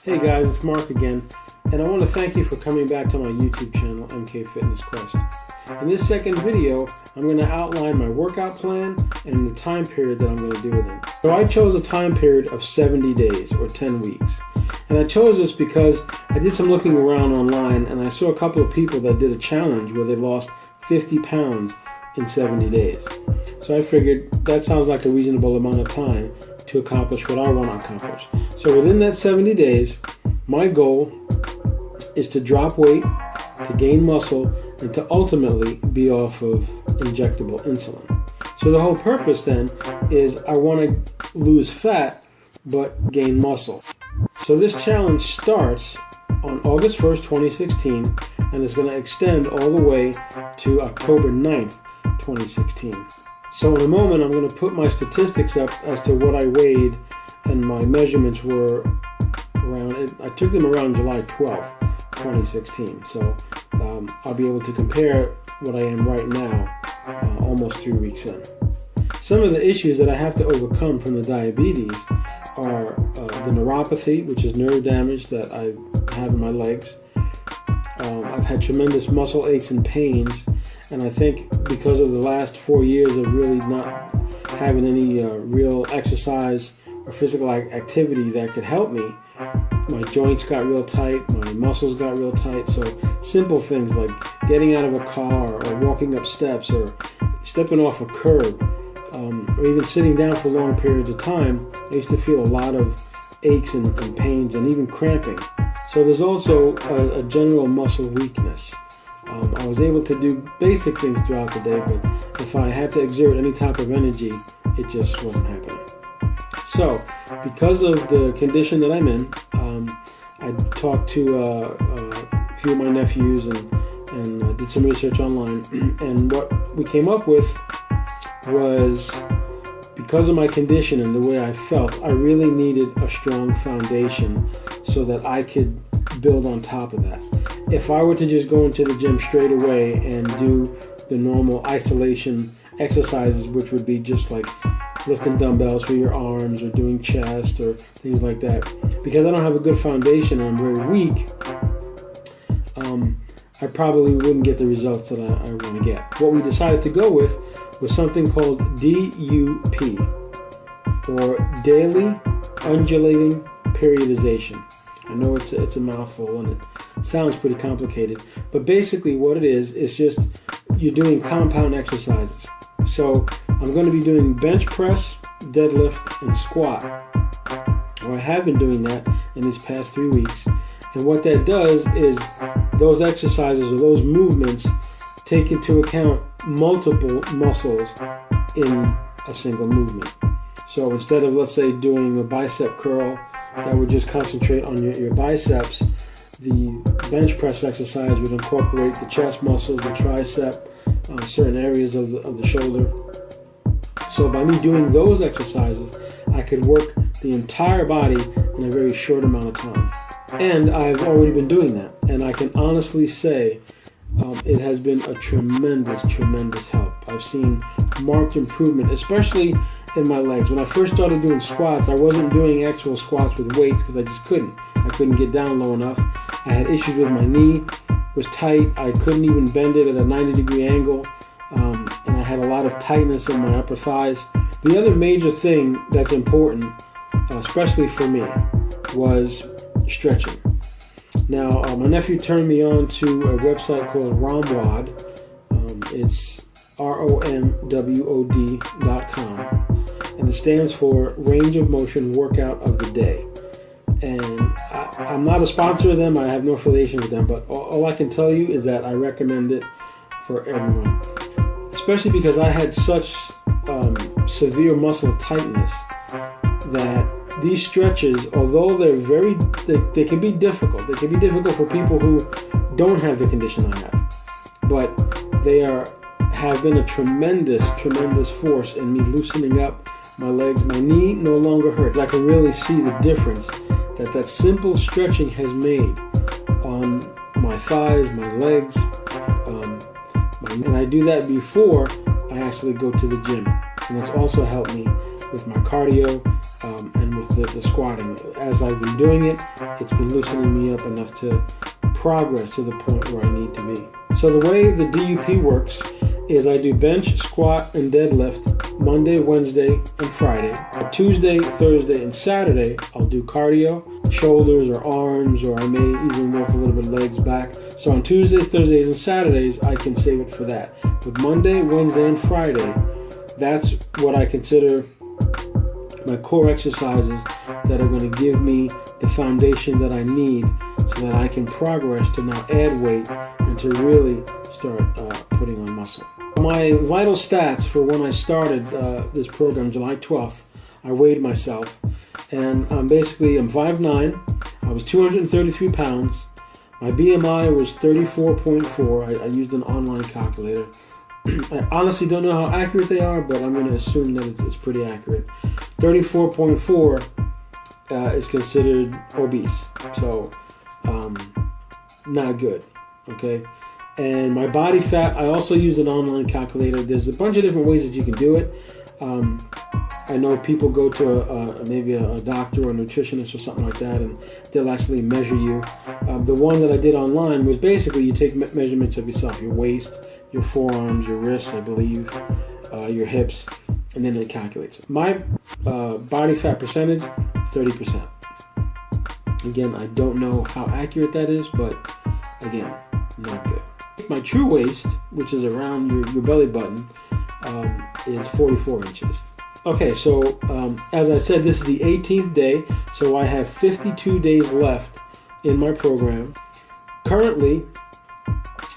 Hey guys, it's Mark again, and I want to thank you for coming back to my YouTube channel, MK Fitness Quest. In this second video, I'm going to outline my workout plan and the time period that I'm going to do it in. So I chose a time period of 70 days, or 10 weeks. And I chose this because I did some looking around online, and I saw a couple of people that did a challenge where they lost 50 pounds in 70 days. So I figured that sounds like a reasonable amount of time to accomplish what I want to accomplish. So within that 70 days, my goal is to drop weight, to gain muscle, and to ultimately be off of injectable insulin. So the whole purpose then is I want to lose fat but gain muscle. So this challenge starts on August 1st, 2016, and it's going to extend all the way to October 9th, 2016. So in a moment, I'm going to put my statistics up as to what I weighed, and my measurements were around, I took them around July 12th, 2016. So I'll be able to compare what I am right now, almost 3 weeks in. Some of the issues that I have to overcome from the diabetes are the neuropathy, which is nerve damage that I have in my legs. I've had tremendous muscle aches and pains, and I think because of the last 4 years of really not having any real exercise or physical activity that could help me, my joints got real tight, my muscles got real tight. So simple things like getting out of a car or walking up steps or stepping off a curb, or even sitting down for long periods of time, I used to feel a lot of aches and pains and even cramping. So there's also a general muscle weakness. I was able to do basic things throughout the day, but if I had to exert any type of energy, it just wasn't happening. So, because of the condition that I'm in, I talked to a few of my nephews and did some research online, and what we came up with was, because of my condition and the way I felt, I really needed a strong foundation so that I could build on top of that. If I were to just go into the gym straight away and do the normal isolation exercises, which would be just like lifting dumbbells for your arms or doing chest or things like that, because I don't have a good foundation and I'm very weak, I probably wouldn't get the results that I want to get. What we decided to go with was something called DUP, or Daily Undulating Periodization. I know it's a mouthful and it sounds pretty complicated, but basically what it is just you're doing compound exercises. So I'm going to be doing bench press, deadlift, and squat. Or I have been doing that in these past 3 weeks. And what that does is those exercises or those movements take into account multiple muscles in a single movement. So instead of, let's say, doing a bicep curl that would just concentrate on your biceps, the bench press exercise would incorporate the chest muscles, the tricep, certain areas of the shoulder. So by me doing those exercises, I could work the entire body in a very short amount of time. And I've already been doing that, and I can honestly say it has been a tremendous help. I've seen marked improvement, especially in my legs. When I first started doing squats, I wasn't doing actual squats with weights because I just couldn't. I couldn't get down low enough. I had issues with my knee. It was tight. I couldn't even bend it at a 90-degree angle. And I had a lot of tightness in my upper thighs. The other major thing that's important, especially for me, was stretching. Now, my nephew turned me on to a website called ROMWOD. It's ROMWOD.com, and it stands for Range of Motion Workout of the Day. And I'm not a sponsor of them. I have no affiliation with them, but all I can tell you is that I recommend it for everyone, especially because I had such severe muscle tightness that these stretches, although they can be difficult. They can be difficult for people who don't have the condition I have, but they have been a tremendous force in me loosening up my legs. My knee no longer hurts. I can really see the difference that simple stretching has made on my thighs, my legs, and I do that before I actually go to the gym. And it's also helped me with my cardio and with the squatting. As I've been doing it, it's been loosening me up enough to progress to the point where I need to be. So the way the DUP works is I do bench, squat, and deadlift Monday, Wednesday, and Friday. Tuesday, Thursday, and Saturday, I'll do cardio, shoulders or arms, or I may even work a little bit of legs back. So on Tuesdays, Thursdays, and Saturdays, I can save it for that. But Monday, Wednesday, and Friday, that's what I consider my core exercises that are going to give me the foundation that I need so that I can progress to now add weight and to really start putting on muscle. My vital stats for when I started this program, July 12th, I weighed myself, and I'm 5'9", I was 233 pounds, my BMI was 34.4, I used an online calculator. I honestly don't know how accurate they are, but I'm going to assume that it's pretty accurate. 34.4 is considered obese, so not good, okay? And my body fat, I also used an online calculator. There's a bunch of different ways that you can do it. I know people go to maybe a doctor or a nutritionist or something like that, and they'll actually measure you. The one that I did online was basically you take measurements of yourself, your waist, your forearms, your wrists, I believe, your hips, and then it calculates it. My body fat percentage, 30%. Again, I don't know how accurate that is, but again, not good. My true waist, which is around your belly button, is 44 inches. Okay, so as I said, this is the 18th day, so I have 52 days left in my program. Currently,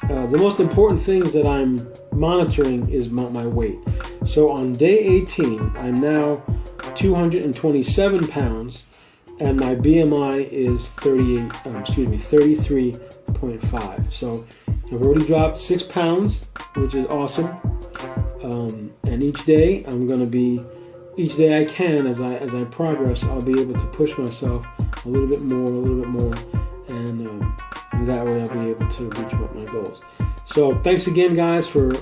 the most important things that I'm monitoring is my weight. So on day 18, I'm now 227 pounds, and my BMI is 33.5. So I've already dropped 6 pounds, which is awesome. And each day I can, as I progress, I'll be able to push myself a little bit more, and that way I'll be able to reach my goals. So thanks again, guys, for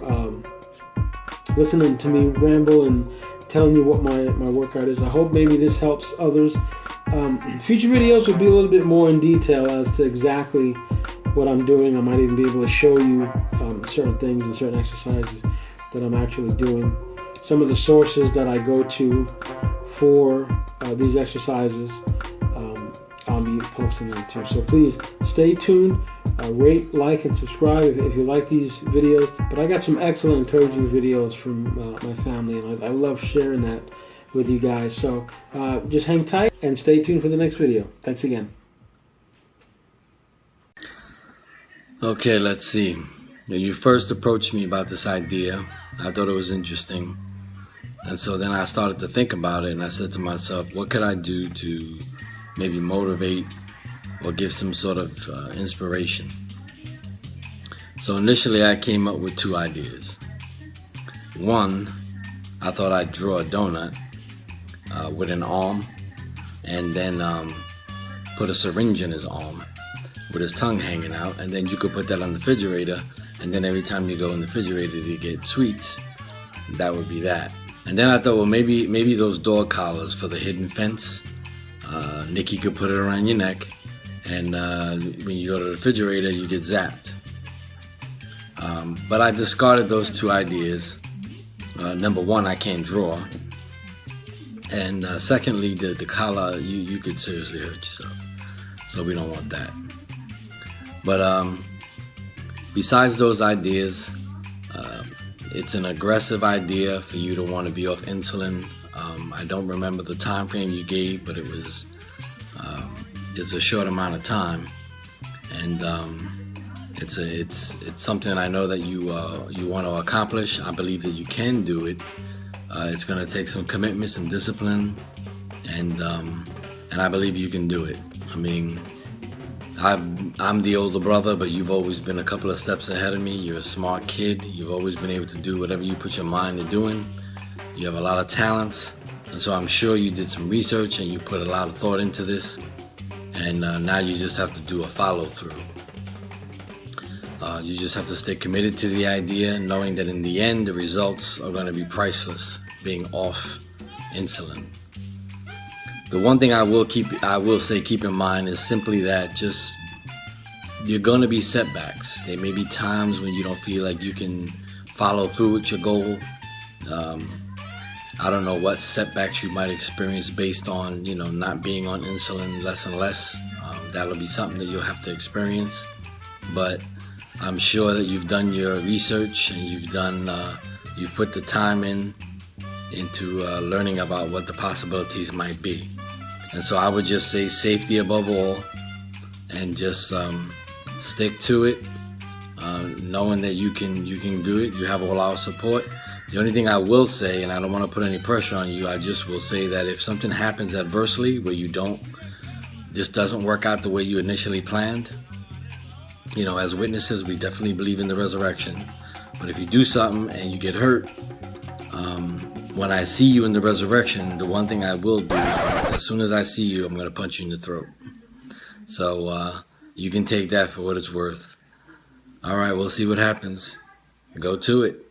listening to me ramble and telling you what my workout is. I hope maybe this helps others. Future videos will be a little bit more in detail as to exactly what I'm doing. I might even be able to show you certain things and certain exercises that I'm actually doing. Some of the sources that I go to for these exercises, I'll be posting them too. So please stay tuned, rate, like, and subscribe if you like these videos. But I got some excellent encouraging videos from my family, and I love sharing that with you guys. So just hang tight and stay tuned for the next video. Thanks again. Okay, let's see. When you first approached me about this idea, I thought it was interesting. And so then I started to think about it, and I said to myself, what could I do to maybe motivate or give some sort of inspiration? So initially I came up with 2 ideas. One, I thought I'd draw a donut with an arm, and then put a syringe in his arm with his tongue hanging out, and then you could put that on the refrigerator, and then every time you go in the refrigerator to get sweets, that would be that. And then I thought, well, maybe those dog collars for the hidden fence, Nikki could put it around your neck, and when you go to the refrigerator, you get zapped. But I discarded those 2 ideas. Number one, I can't draw. And secondly, the collar, you could seriously hurt yourself. So we don't want that. But besides those ideas, it's an aggressive idea for you to want to be off insulin. I don't remember the time frame you gave, but it's a short amount of time, and it's something I know that you want to accomplish. I believe that you can do it. It's going to take some commitment, some discipline, and I believe you can do it. I mean, I'm the older brother, but you've always been a couple of steps ahead of me. You're a smart kid. You've always been able to do whatever you put your mind to doing. You have a lot of talents, and so I'm sure you did some research and you put a lot of thought into this, and now you just have to do a follow-through. You just have to stay committed to the idea, knowing that in the end the results are going to be priceless, being off insulin. The one thing I will say keep in mind is simply that just you're going to be setbacks. There may be times when you don't feel like you can follow through with your goal. I don't know what setbacks you might experience based on, not being on insulin less and less. That'll be something that you'll have to experience. But I'm sure that you've done your research and you've put the time into learning about what the possibilities might be. And so I would just say safety above all, and just stick to it, knowing that you can do it. You have all our support. The only thing I will say, and I don't want to put any pressure on you, I just will say that if something happens adversely where this doesn't work out the way you initially planned, as witnesses, we definitely believe in the resurrection. But if you do something and you get hurt, when I see you in the resurrection, the one thing I will do is, as soon as I see you, I'm going to punch you in the throat. So you can take that for what it's worth. All right, we'll see what happens. Go to it.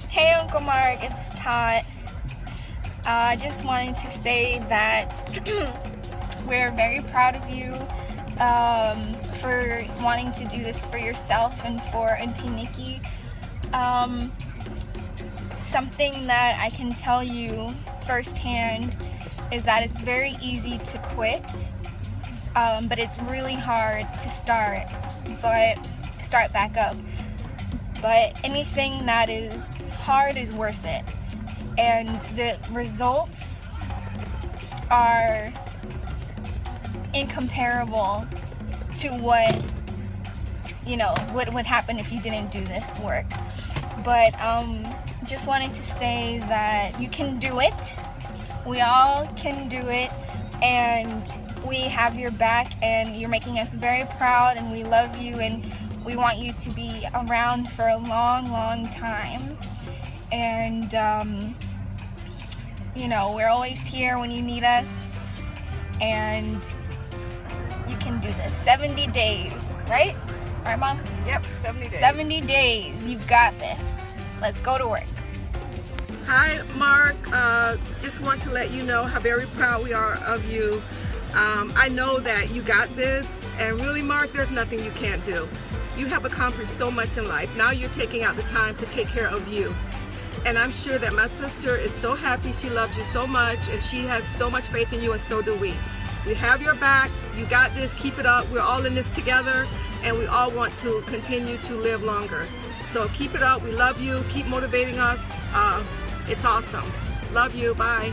Hey, Uncle Mark, it's Todd. I just wanted to say that we're very proud of you for wanting to do this for yourself and for Auntie Nikki. Something that I can tell you firsthand is that it's very easy to quit, but it's really hard to start back up. But anything that is hard is worth it, and the results are incomparable to what would happen if you didn't do this work. But just wanted to say that you can do it. We all can do it, and we have your back, and you're making us very proud, and we love you, and we want you to be around for a long, long time. And we're always here when you need us, and you can do this. 70 days, right? Right, Mom? Yep, 70 days. 70 days. You got this. Let's go to work. Hi, Mark. Just want to let you know how very proud we are of you. I know that you got this, and really, Mark, there's nothing you can't do. You have accomplished so much in life. Now you're taking out the time to take care of you. And I'm sure that my sister is so happy. She loves you so much, and she has so much faith in you, and so do we. We have your back. You got this. Keep it up. We're all in this together, and we all want to continue to live longer. So keep it up. We love you. Keep motivating us. It's awesome. Love you. Bye.